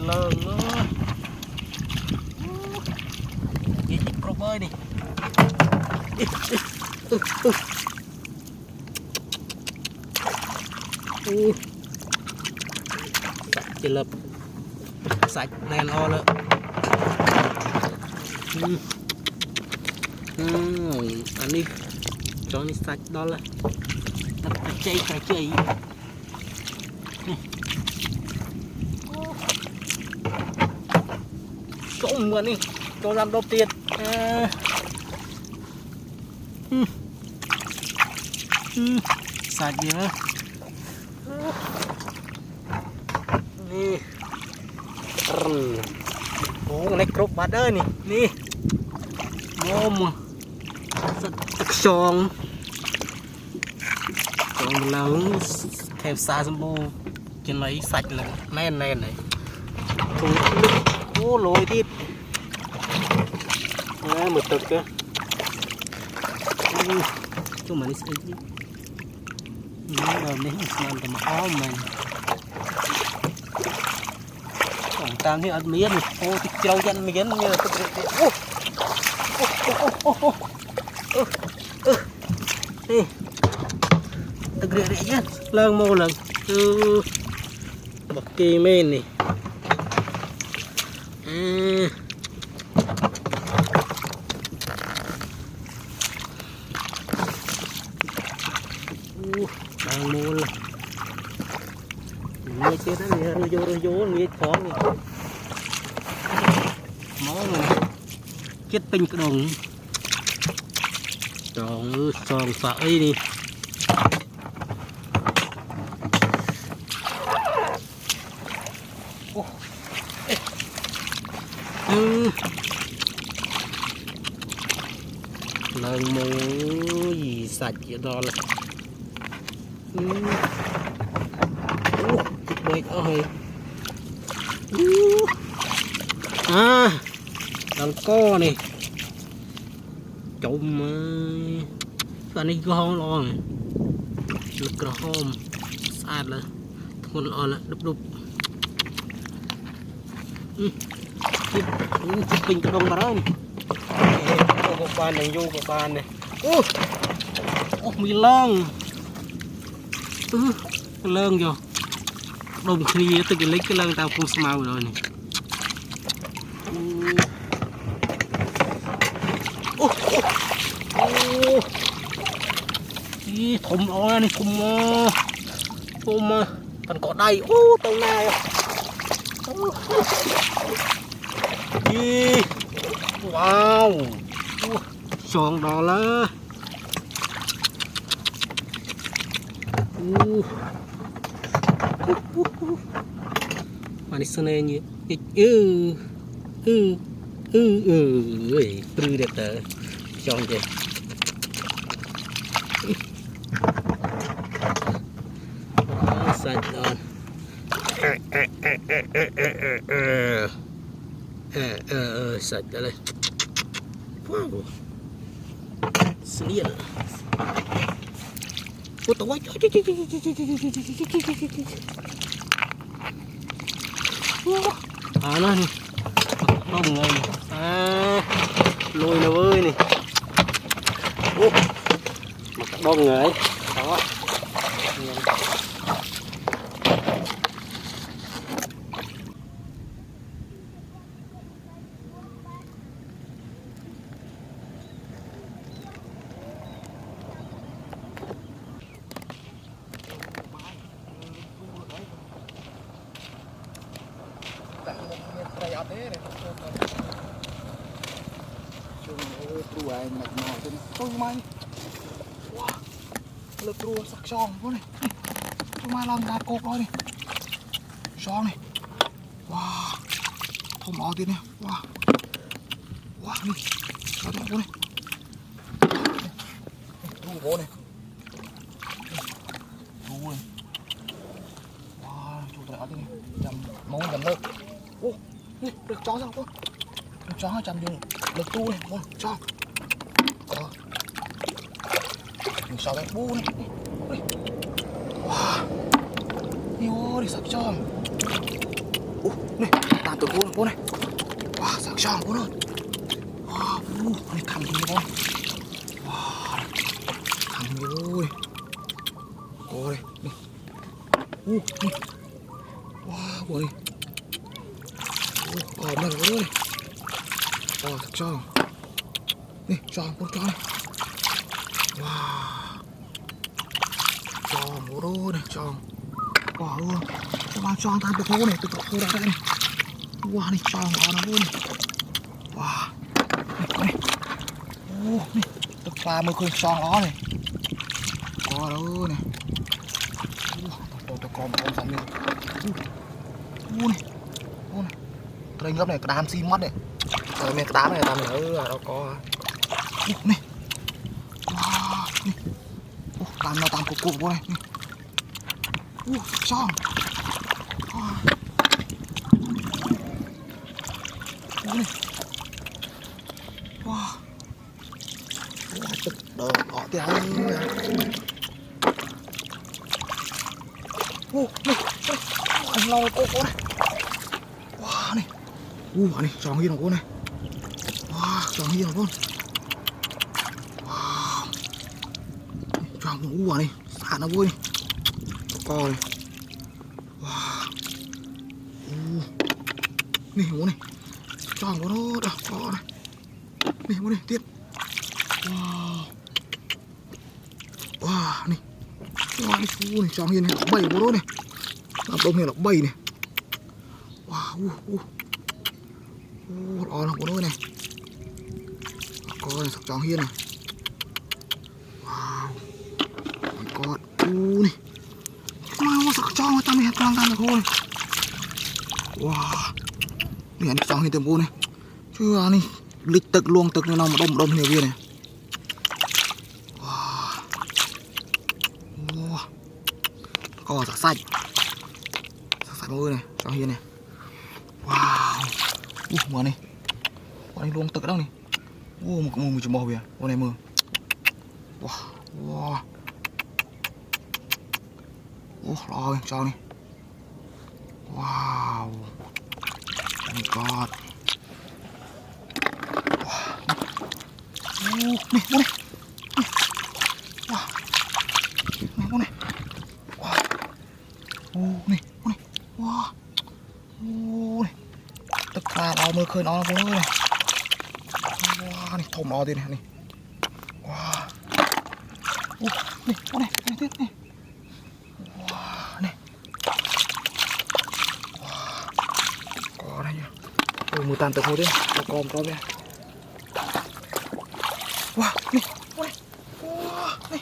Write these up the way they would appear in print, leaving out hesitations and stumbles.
lơ nữa gì pro bơi đi chỉ lập sạch đèn o nữa anh đi cho nó sạch đó là đặt chạy phải chạy chỗ mượn đi cho làm đầu tiên sạch gì nữa nè ố này cướp bắt ơi nè ôm tròn lớn theo xa xâm bô trên lấy sạch là men này ô lôi thịt một tực cơ cho mình sẽ nó đờm đấy làm tầm áo mình còn tam thì ăn miếng ô thịt trâu chân miếng như là đi thực hiện đấy nhá lần một lần bậc kỳ men này đang mua lần nghe chết đấy vô nghe khó này máu này chết tinh cái đồng tròn tròn sợi đi lần mua gì sạch vậy đó là quay ơi đàn co này trộm và này con lo này lực cờ hôm xa là thôn lo là đục chụp bình cái đông vào đó có bàn này vô có bàn này mì lông lông vô đồng khi từ cái lấy cái lông tao không smile rồi này thùng o này thùng còn có đây tàu này wow tròn đó là mà đi sơn này nhỉ từ đẹp tờ tròn vậy sạch rồi sạch ra đây wow sliệt ôi tối nó này đông người lùi nó ơi này đông người đó tôi mai wow lực rùa sặc giòn quá này tôi mai làm đạp cột rồi này giòn này wow không bỏ tiền này wow wow đi sao đó này rùa vô này rùa này wow chủ tỏi thế này chầm máu chầm nước ô được chó sao quá được chó chầm vô lực tu này wow chó mình sao đấy bu này wow đi sạch cho này tạm tự cô này wow sạc tròn cô ơi wow này thằng gì cô wow thằng gì ơi cô đây này này wow cô này này cô ơi sạc tròn này tròn con tròn wow tròn cô này tròn wow luôn các bạn tròn tạm tự cô này tự cô ra đây này wow này tròn nó luôn wow này này tức pha mới khơi tròn nó này có đâu này tôi con sẵn này này đây lớp này đám xi mất này rồi mình đám này làm nữa là nó có này wow này làm nó tạm cục này tròn này wow tức đỡ họ theo này anh lo cô này wow này này tròn hiên của cô này wow tròn hiên của cô wow tròn cũng này xả nó vui này co này wow này bố này tròn của nó đỏ co này này bố này tiếp wow wow này này tròn hiên này bảy bố đó này làm đông này là bảy này wow đó là bố đôi này có này sọc tròn hiên này wow con này mau sọc tròn mà tao tam được thôi wow này anh tròn hiên từ bố này chưa này lịch tực luôn tực này nó mà đông nhiều viên này wow có sạch mọi này tròn hiên này wow mưa này con này luôn tực đâu này một cái mưa chùm bò kìa con này mưa wow rồi cho này wow oh my god này con này wow này con này wow này wow này tức là nó mới khơi nó luôn này wow này thùng nó đi này này wow này con này tiếp này wow này wow có đây nhá mùi tàn tự thôi đi con đây wow này con này wow này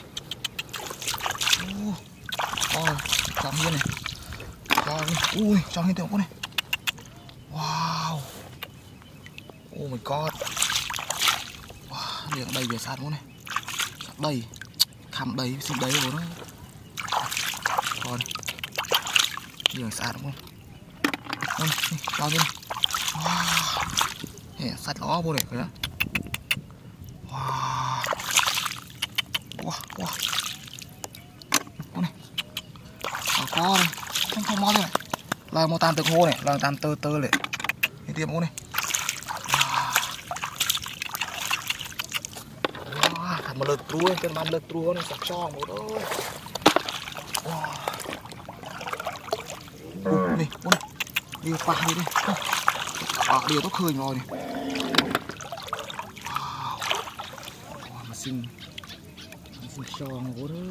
tròn hiên này tròn hiên tiểu con này wow oh my god wow miệng đầy về sạt luôn này đầy khăm đầy xin đấy của nó còn miệng sạt đúng không con này bao nhiêu wow sạt nó vô này phải đó wow con này có này không mò này là một tam tự hô này là tam tơ này đi tiêm hô này thằng mà lợt trua trên bàn lợt trua này sạc tròn một ơi này con này đi pha đi điều tốt khơi rồi này mà xinh tròn một ơi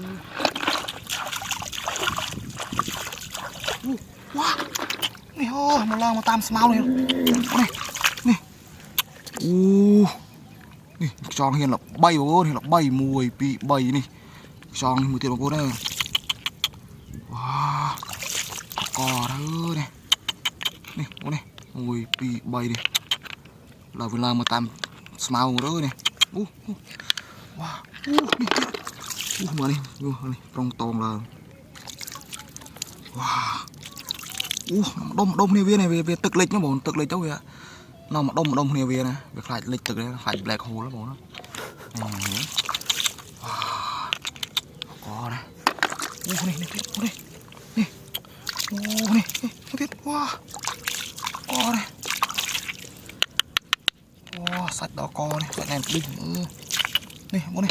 wow này một lần một tam small này này này tròn hiền là bay của cô này là bay mùi bị bay này tròn mùi tiền của cô đây wow cò đó này này cô này mùi bị bay này là vừa làm một tam small đó này wow mà này trong toàn là wow đông này viên này về tực lịch nó bọn tực lịch cháu kìa nó mà đông này viên này việc lại lịch tực đấy lại black hole đó bọn nó wow có này này này này wow sạch đó co này sạch này đinh này bố này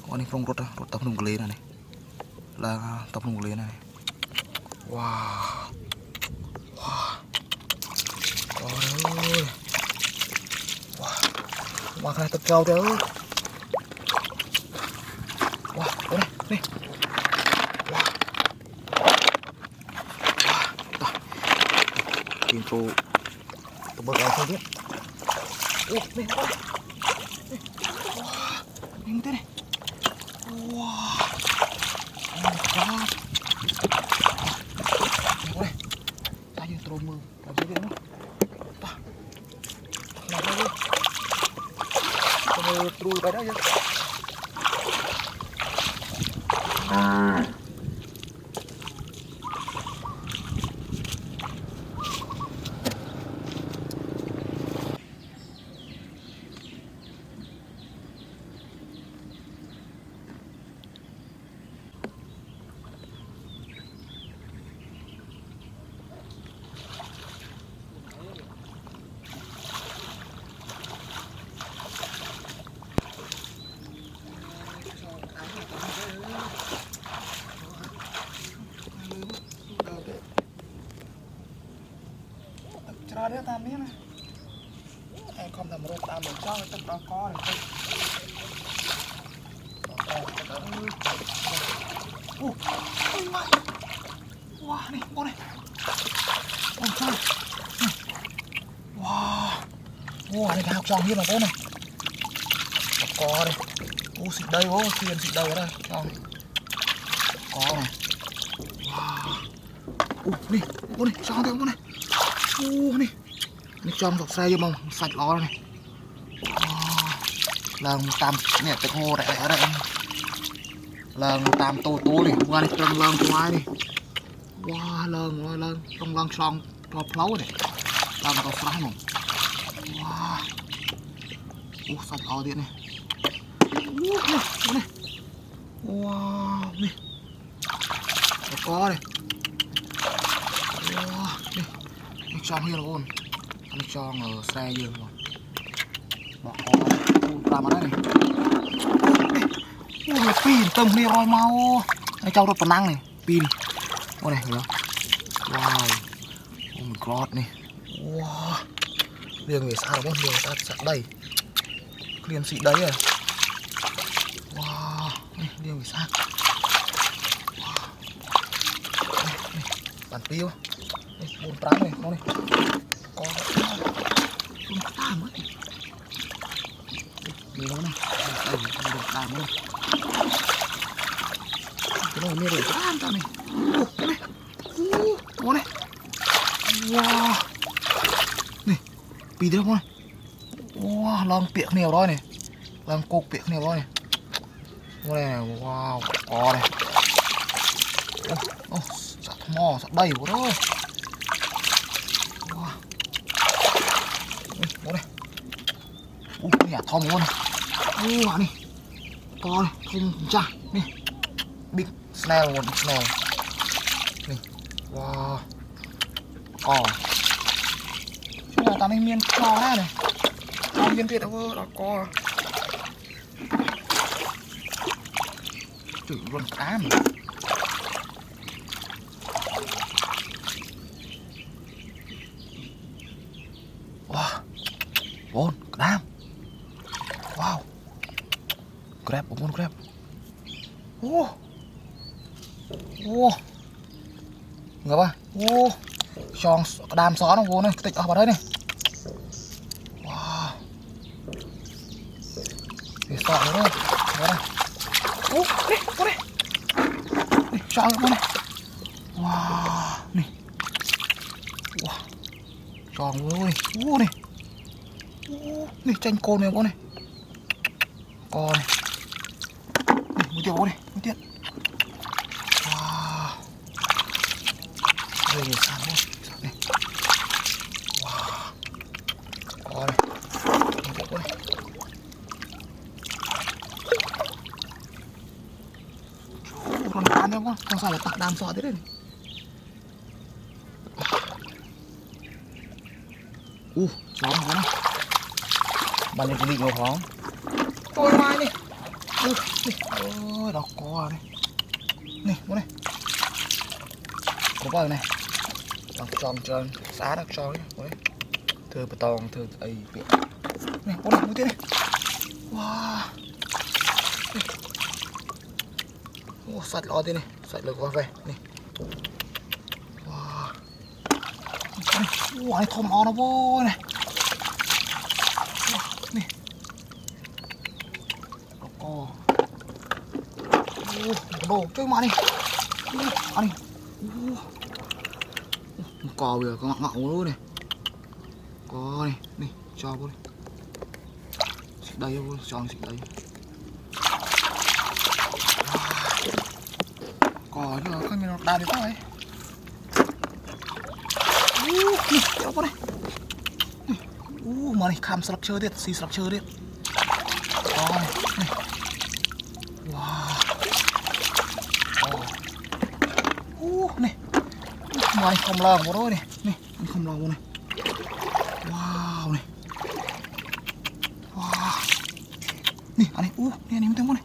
con này không rút tập nung lên này là tập nung lên này wow wow trời ơi wow mà cái này tập trâu đấy wow bố này này wow wow intro tôi bật lại không biết ui này wow nhìn thế này wow oh god ôi ta dương trôi mưa làm gì vậy nó ta làm gì vậy tôi trôiไปได้ยังcho đấy tam biết này anh không thèm rốt tam mình cho cái đó có này ôi mày wow này con này ôi trời wow wow này học tròn như là con này có đây ô xịt đây ô tiền xịt đây đây con có này wow này con này sao thế con này này trong dọc xe vô mong sạch nó này lần tam nè cái hồ đại ở đây lần tam tô tô này qua đây trong lần ngoài đi wow lần trong lần xong cho pháo này lần to phá này wow sạch nó điện này wow này có này wow này trong hier luôn anh cho ở xe dương rồi bỏ có làm ở đây này ui pin tầm đi rồi mau anh cho nó phần năng này pin con này hiểu không wow oh my god này wow liền về xa đúng không liền ta sạch đây liền xịt đấy à wow này liền về xa wow này bản tiêu đây 4 này con này có tam ấy đi nó này đây được tam nữa cái này để tam ta này này con này wow này pì thế con này wow lần piệc nhiều đó này lần cục piệc nhiều đó này con này wow có này ô sạch mò sạch đầy của đó bố này nhà thom luôn này này to này không cha này big snail một snail này wow chúng là tao này miên to này này to miên tiệt đâu đó co chửi luôn cá mà wow bốn đam wow grab bốn grab ô ngờ ba ô tròn đam xó nó vô này tịch ở vào đây này wow để sọ nữa đây đây ô đây con này tròn con này wow này wow tròn luôn ô này này tranh côn này con này này một triệu này một tiền wow đây là sàn luôn này wow con này một triệu này còn ăn đâu con không sao là tặng đam sọ thế này chó này con này bạn nên chuẩn bị ngồi phóng tôi mai đi ôi đó có này này bố này có bao này đọc tròn trơn xá đọc tròn bố này thưa bà tòng thưa ấy này bố này bố tiếp này wow sạch lo thế này sạch được qua về này wow này thơm nó vô này này có đồ chơi mà đi ăn đi cò bây giờ có ngọng ngọng luôn này có này này cho vô đây xịt đây vô cho nó xịt đây cò chứ không mình đào được đấy này kéo vô đây mà này khám sạc chơi đi xì sạc chơi đi đó này wow này mà này không làm vào đó này này anh không làm vào này wow này wow này anh này này anh thấy không này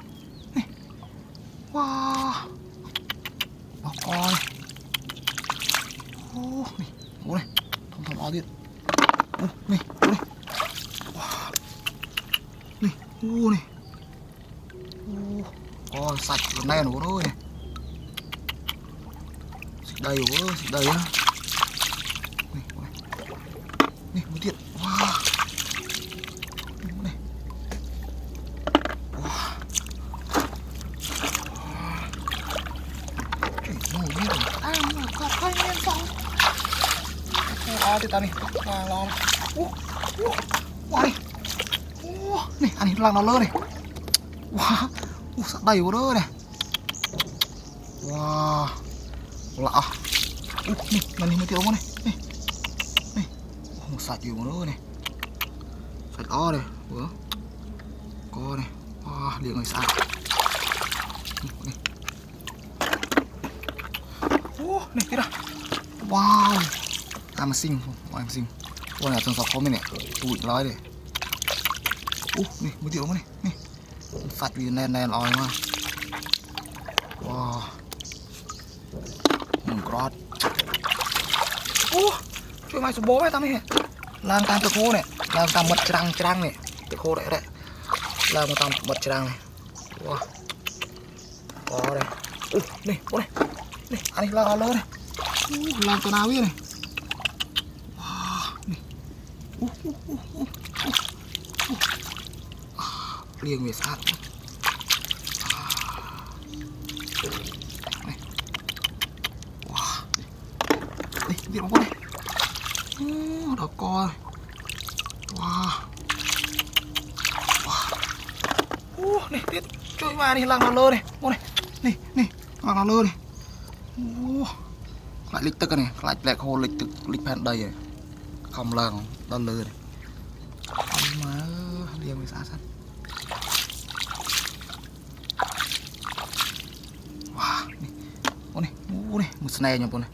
này wow đó coi này bố này không thầm ao điện này bố này wow này này sạch lần này nó thôi này đầy quá đầy á này một điện wow này wow nó biết rồi mà có thay lên xong thì ta này lo này này anh làm nó lơ này wow sạch đầy quá đó này wow lạ này mới tiêu này này sạch nhiều nữa này sạch to này vừa có này wow liền người sạch này kia đâu wow em xinh con là trong sọc không này tụi lói này này mới tiêu này sạch vì nen lòi mà wow gọtជួយមកសម្បូរហ្នឹងតាមនេះឡើងតាមទឹកហូរនេះឡើងតាមមាត់ច្រាំងនេះទឹកហូរនេះឡើងមកតាមមាត់ច្រាំងនេះវ៉ាអូនេះនេះអូនេះអានេះឡើងដល់លើនេះឡើងទៅណាវានេះវ៉ានេះលាងវាស្អាតđiện một con này đó coi wow này tiếp chơi mà đi lăng lơ này con này này lăng lơ này lại lịch tức này lại hồ lịch tức lịch phèn đầy này không lăng lăng lơ này mà liềm với xa sẵn wow này con này một snare nhỉ con này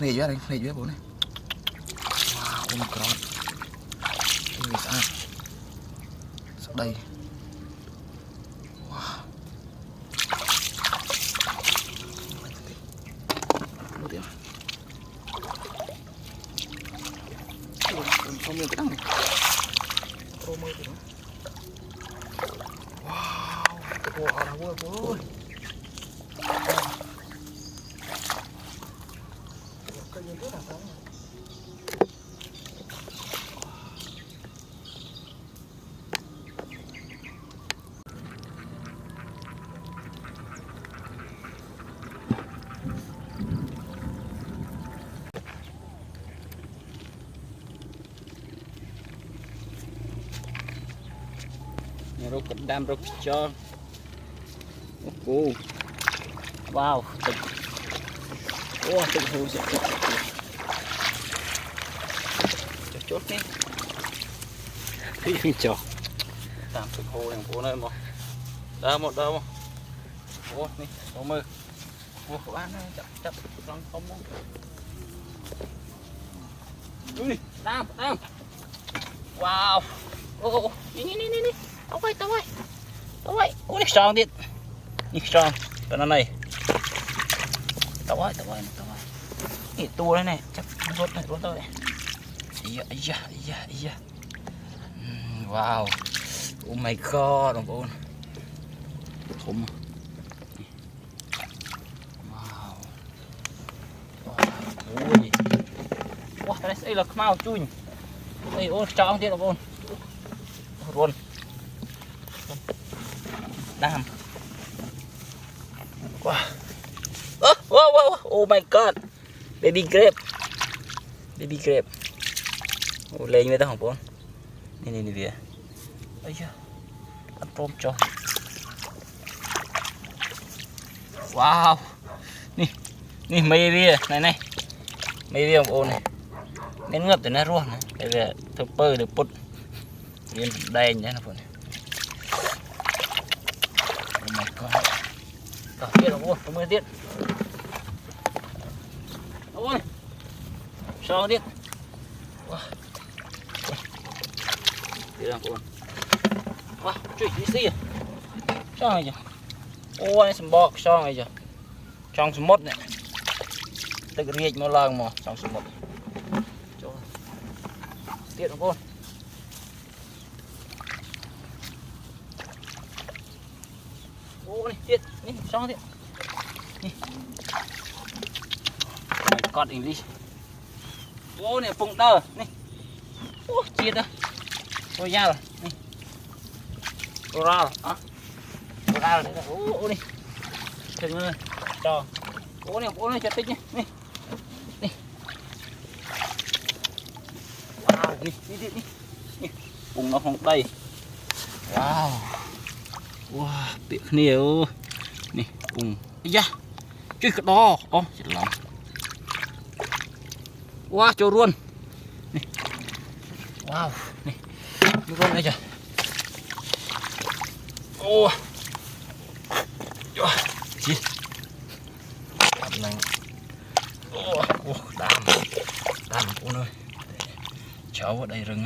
này dưới bố này wow oh my god người sao đây wow một tiếng không miếng cái đằng này ô mơ kìa wow cái bộ ở đâu bố ơi rốt đam rốt cho wow tình hồ sẽ chốt nhé cái chó tạm tình hồ này bố này một đâu ô này có mơ ô của bạn này chậm răng không ui đam wow Ô, ní. Tao quay. Ôi, strongទៀត.នេះ strong ប៉ុណ្ណឹងហើយ តោះនេះតួនេះចាប់រត់ទៅអាយ៉ា wow oh my god បងប្អូនធំ wow អូយវ៉ាតែស្អីលើខ្មៅជួញអីអូនចង់ទៀតបងប្អូនរន់ដាំ wow oh my god baby grape ô lên với tao không bốn này về ấy chưa ăn tôm cho wow nè mây bia này mây bia không ôn này nên ngập từ nó luôn này về thợ bơi được bút viên đen nhá nó phun oh my god cả kia là ôn không mưa tiết ôi sao tiết wow đi làm ôn wow chui đi xí sao này chứ ôi sầm bọ sao này chứ trong sầm mốt này tự riết mà lần mà trong sầm mốt cho tiết làm ôn ô này tiết này sao tiết này con English ô này phụng tơ này ô chia đó ô ra rồi này ô ra rồi đấy ô này đừng ơi cho ô này chặt tích nhé này wow đi cùng nó không đây wow wow tiện nhiều này cùng da chơi cái đó ô chết lắm wow cho luôn này. Wow này luôn đây chưa ô gì này ô đam cô ơi cháu ở đây rừng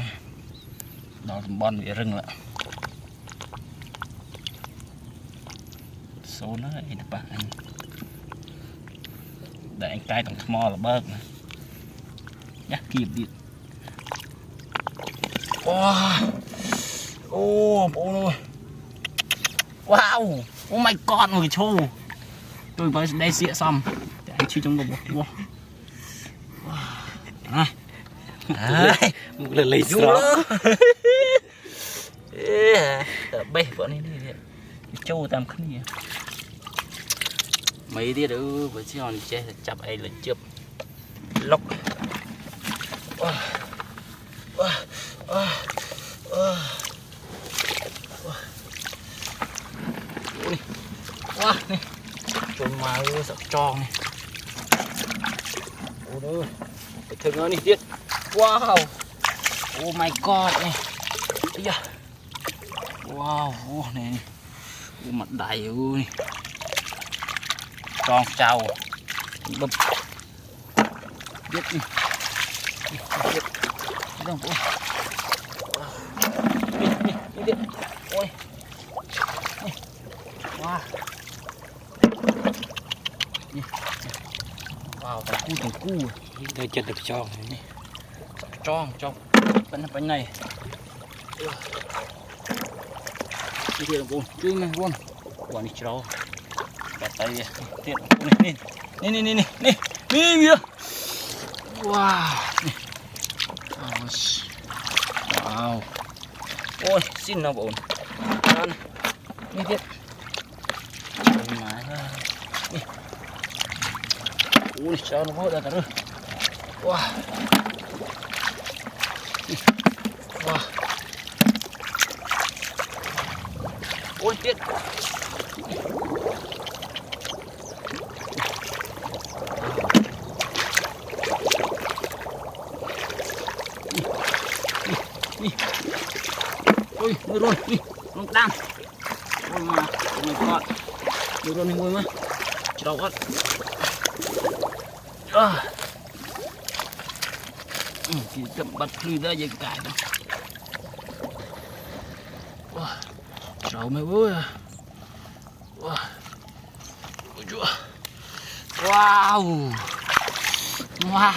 nó bon bị rừng lại số nó này các bạn để anh cai thằng mò là bớt này nhắc kịp điện wow ô bố ơi wow oh my god người trâu tôi mới đây xịa xong để anh chui trong bụng wow một lần lấy gió bê vợ này đi trâu tam khấn gì mấy đi nữa với chiều này chơi chập ấy là chụp lóc wow này trồn mà sợ tròn này ôi ơi thử nó đi tiết wow oh my god này bây giờ wow này mặt đầy ơi tròn trào bấm biết đi không đi ôi wow wow thằng cu đây chân được tròn này tròn bánh này đi thiệt luôn chui này luôn quả này trâu bẹt tay thiệt này kìa wow wow ôi xin nào bổn ăn đi thiệt ui sao nó vỡ ra rồi wow wow ôi tiết ôi mùi luôn đi nó đam ôi mà mùi con mùi luôn mùi mà chỉ đầu con chỉ chậm bật lùi ra dây cài đó Sầu mày ơi. Wow. Wow.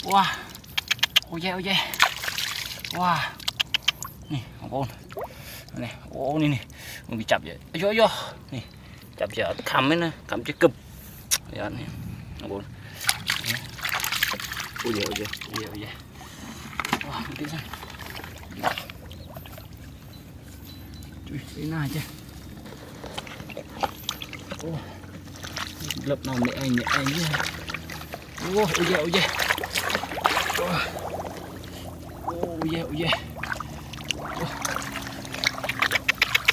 Wow. Ôi da. Wow. Nè, con. Nè, ô nè. Mình bị chập vậy. Vô. Nè. Chập giờ cầm ấy nè, cầm chiếc cụp. Dạ nè. Con. Ôi da. Wow, cái gì? Chui, cái này chứ. Ô. Lập nào mẹ anh chứ. Ôi da. Ôi da.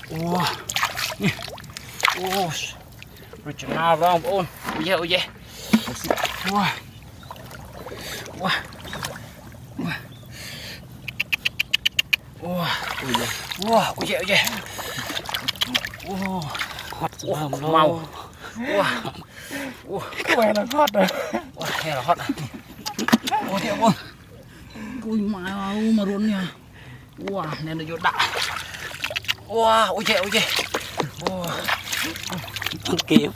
Wow. Rồi chừng nào không ôn. Ôi da. Wow. Màu. Cái này là hot rồi. Hè là hot à. Ôi thiệt ơi. Ui mà luôn nha. Nên nó vô đã. Ôi da. Kiếm.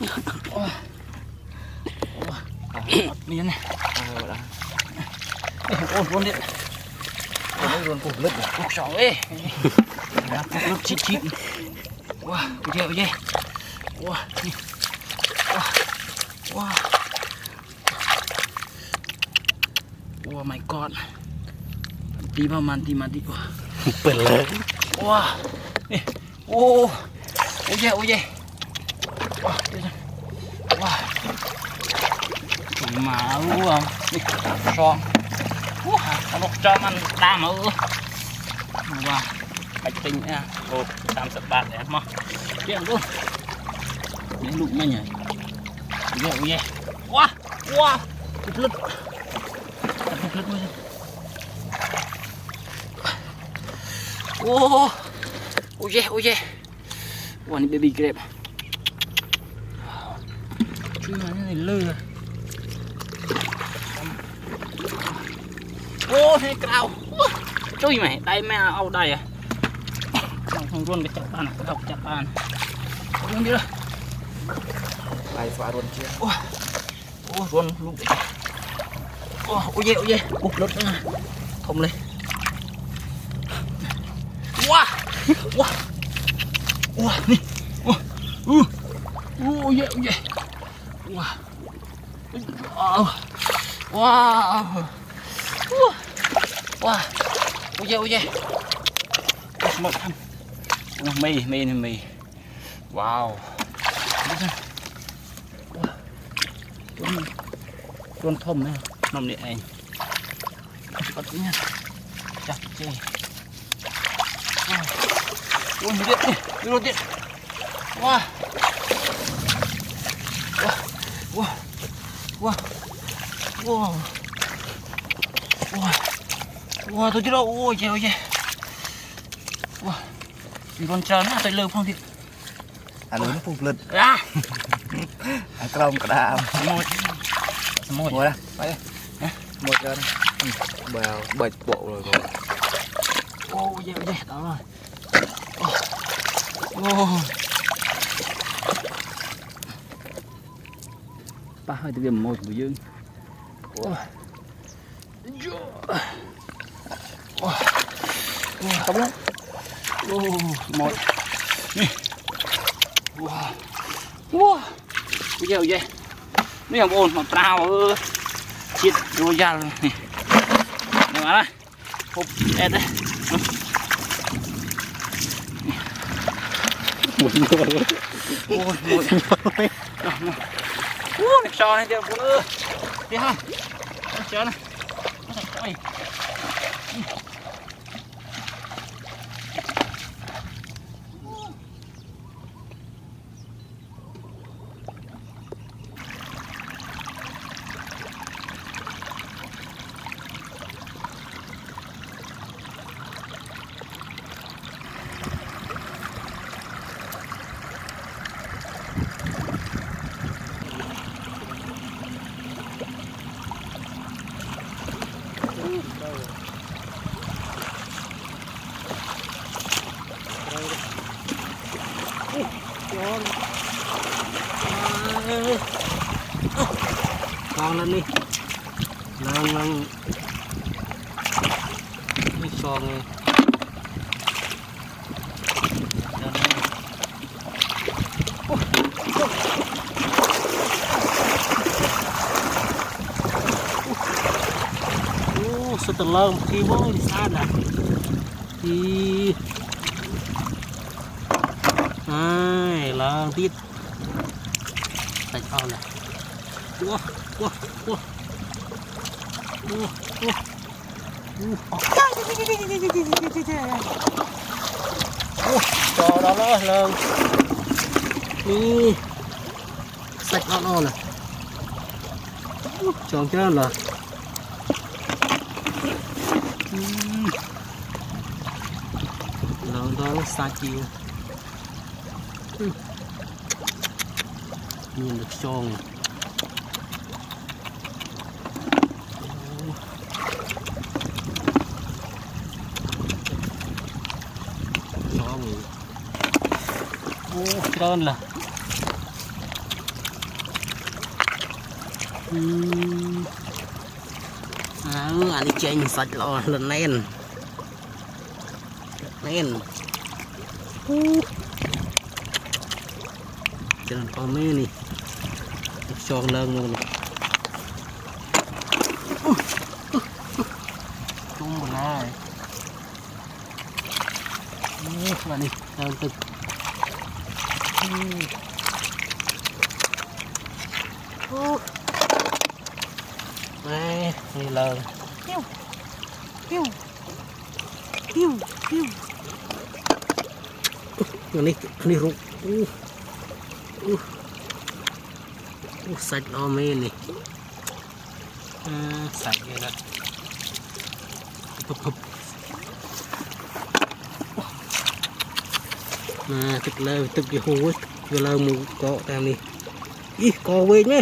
Miếng này. Ôn điện. Luôn cục lứt rồi. Cục sọ ấy. Cục lứt chít. Ôi da. Oh my god. Mati. Pelan. Wah. Oh yeah. Wah. Malu không? Son. Nó cho ăn đam mà wow. Bạch tinh nha. Hộp 30 bát đấy mà. Chuyện luôn. Những lụm này nhỉ. Yeah. Wow. Cục lứt luôn. Oh yeah. Wow, ini baby crab. Cuma ini lơ. Này cào. Chui mày, đây mẹ ao đây à. Không luôn cái chặt bàn, cái độc chặt bàn. Không biết đâu. Lại phá luôn chưa? Luôn luôn. Ôi yeah. Cục lứt nữa. Thùng lên. Wow. Nè. Yeah. Wow. Ôi da. Một thằng. Mì. Wow. Con thơm này, nằm điện anh. Bắt nha. Chặt chê. Ôi điện. Wow. Tôi chứ đâu. Ôi trời ơi. Vì con trơn á, tôi lơ phong thiệt. Ăn uống phục lực. Ăn còng cả đàm. Mồi Mồi đây. Đây. Mồi trơn. Bèo bệt bộ rồi. Ôi trời, đó rồi. Ta hơi từ điểm một của Dương. Không lắm. Một. Nè. Wow. Bây giờ vậy. Mấy ông ôn mà trao chết rồi ra rồi. Nè. Nè mà đây. Hộp ẹt đây. Ôi, này sò này, phụ nữ. Đi ha. Chờ này. Nó sạch trời. lên đi lần đi cho nghe setelah kimo di sana di này là tít sạch ao này wow wow wow cho đó nó lần đi sạch ao này chọn cái là nó xa chiều nhìn được tròn tròn là anh đi chơi sạch lo lần nen chân con mê này tròn lần luôn tung một này bạn đi đang thực này lần ini ruk sạch lo mê này sạch vậy đó hụp mà thực lơ thực cái hồ ấy vừa lơ mù cọ tam đi ý cọ về nhé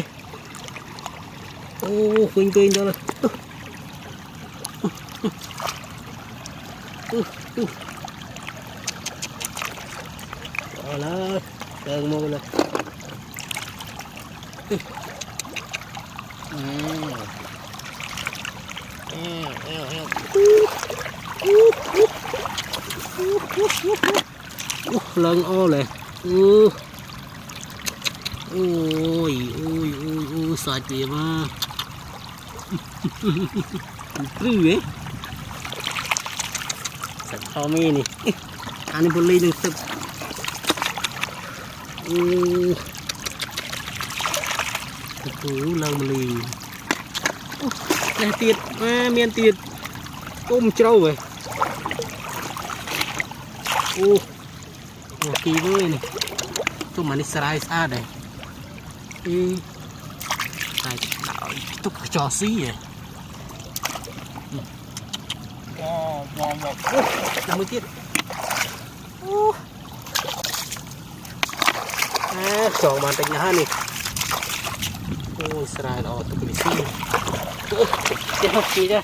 quên đó là là đừng mua lên lần ô này ôi sạch gì mà cứ ấy sạch to mi này anh bơi lên được tập lần lì này tiệt miền tiệt ôm trâu vậy kỳ với này tôi mà đi xài xa đây này đạo tôi trò xí vậy mới tiết chọn bàn tay nhà này xài đó tôi bị xí cái học gì đây